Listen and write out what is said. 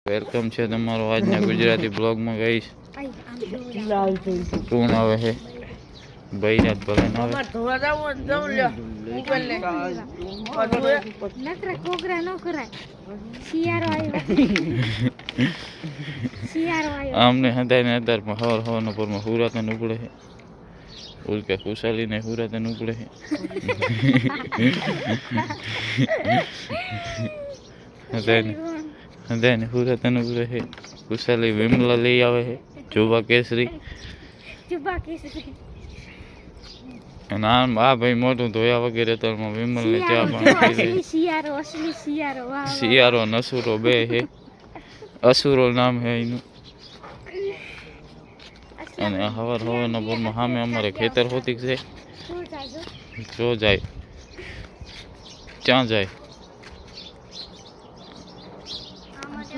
welcome છે તમારો આજના ગુજરાતી બ્લોગમાં ગઈશ કોણ આવે છે બૈરાત ભલે ના આવે આમને હદાય ને હદારમાં હવાર હવારના પરમાં હુરાતન ઉપડે છે ઉલકે ખુશાલી ને હુરાતન ઉપડે છે હદાય હુરાતન ઉપડે છે ખુશાલી વિમલા લઈ આવે છે જુબા કેસરી અને આ ભાઈ મોટું ધોયા વગેરે તરમાં વિમલ ને ચા પાણી શિયારો નસુરો બે છે અસુરો નામ છે એનું અને હવાર હવારના પરમાં સામે અમારે ખેતર હોતી છે જો જાય ક્યાં જાય